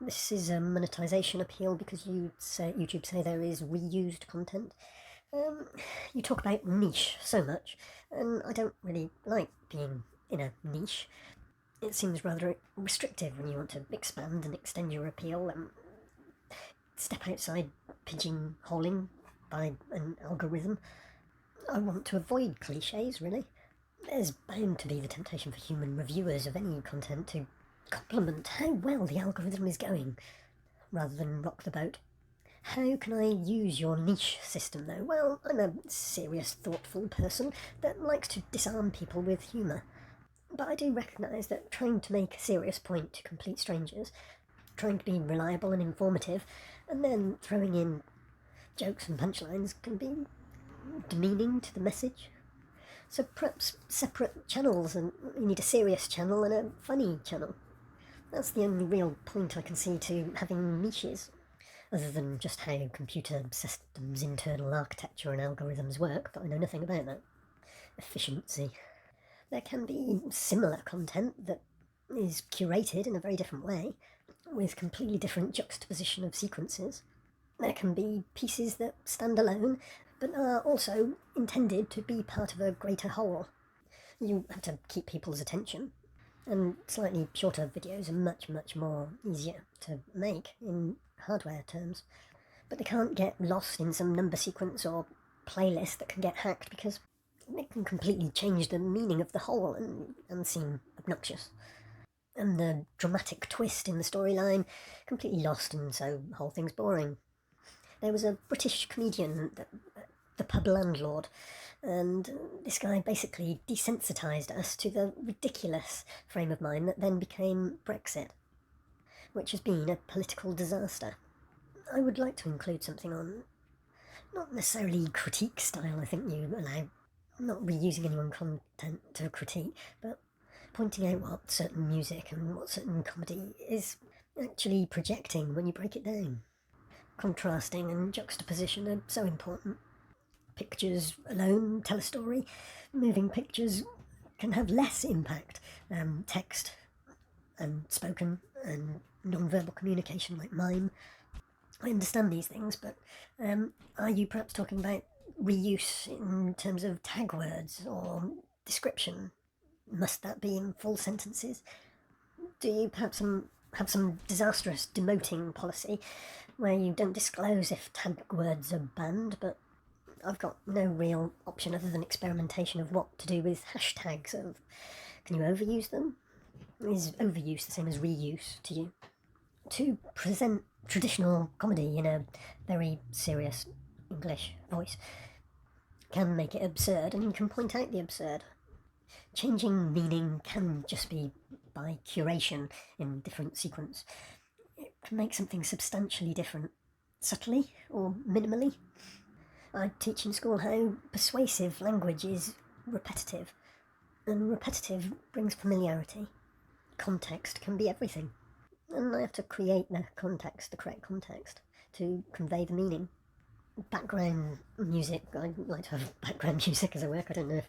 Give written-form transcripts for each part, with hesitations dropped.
This is a monetization appeal because YouTube say there is reused content. You talk about niche so much, and I don't really like being in a niche. It seems rather restrictive when you want to expand and extend your appeal and step outside pigeonholing by an algorithm. I want to avoid cliches, really. There's bound to be the temptation for human reviewers of any content to compliment how well the algorithm is going, rather than rock the boat. How can I use your niche system, though? Well, I'm a serious, thoughtful person that likes to disarm people with humour. But I do recognise that trying to make a serious point to complete strangers, trying to be reliable and informative, and then throwing in jokes and punchlines can be demeaning to the message. So perhaps separate channels, and you need a serious channel and a funny channel. That's the only real point I can see to having niches, other than just how computer systems' internal architecture and algorithms work, but I know nothing about that. Efficiency. There can be similar content that is curated in a very different way, with completely different juxtaposition of sequences. There can be pieces that stand alone, but are also intended to be part of a greater whole. You have to keep people's attention, and slightly shorter videos are much, much more easier to make in hardware terms. But they can't get lost in some number sequence or playlist that can get hacked because it can completely change the meaning of the whole and seem obnoxious. And the dramatic twist in the storyline completely lost, and so the whole thing's boring. There was a British comedian, the pub landlord, and this guy basically desensitised us to the ridiculous frame of mind that then became Brexit, which has been a political disaster. I would like to include something on, not necessarily critique style, I think you allow, not reusing anyone's content to critique, but pointing out what certain music and what certain comedy is actually projecting when you break it down. Contrasting and juxtaposition are so important. Pictures alone tell a story. Moving pictures can have less impact. Text and spoken and non-verbal communication like mime. I understand these things, but are you perhaps talking about reuse in terms of tag words or description? Must that be in full sentences? Do you perhaps have some disastrous demoting policy where you don't disclose if tag words are banned, but I've got no real option other than experimentation of what to do with hashtags. Can you overuse them? Is overuse the same as reuse to you? To present traditional comedy in a very serious English voice can make it absurd, and you can point out the absurd. Changing meaning can just be by curation in different sequence. It can make something substantially different, subtly or minimally. I teach in school how persuasive language is repetitive, and repetitive brings familiarity. Context can be everything, and I have to create the correct context, to convey the meaning. Background music, I like to have background music as I work. I don't know if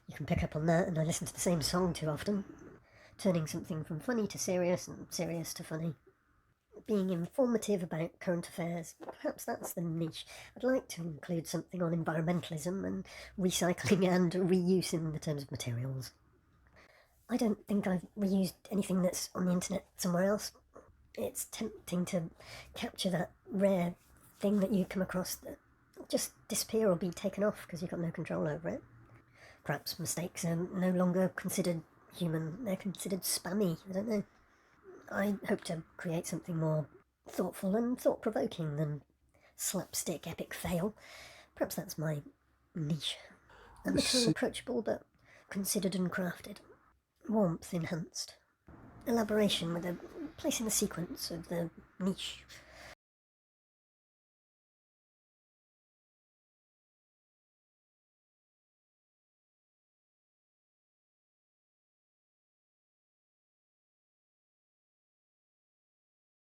you can pick up on that, and I listen to the same song too often. Turning something from funny to serious and serious to funny. Being informative about current affairs, perhaps that's the niche. I'd like to include something on environmentalism and recycling and reuse in the terms of materials. I don't think I've reused anything that's on the internet somewhere else. It's tempting to capture that rare thing that you come across that just disappear or be taken off because you've got no control over it. Perhaps mistakes are no longer considered human, they're considered spammy, I don't know. I hope to create something more thoughtful and thought-provoking than slapstick epic fail. Perhaps that's my niche. A little approachable, but considered and crafted. Warmth enhanced. Elaboration with a place in the sequence of the niche.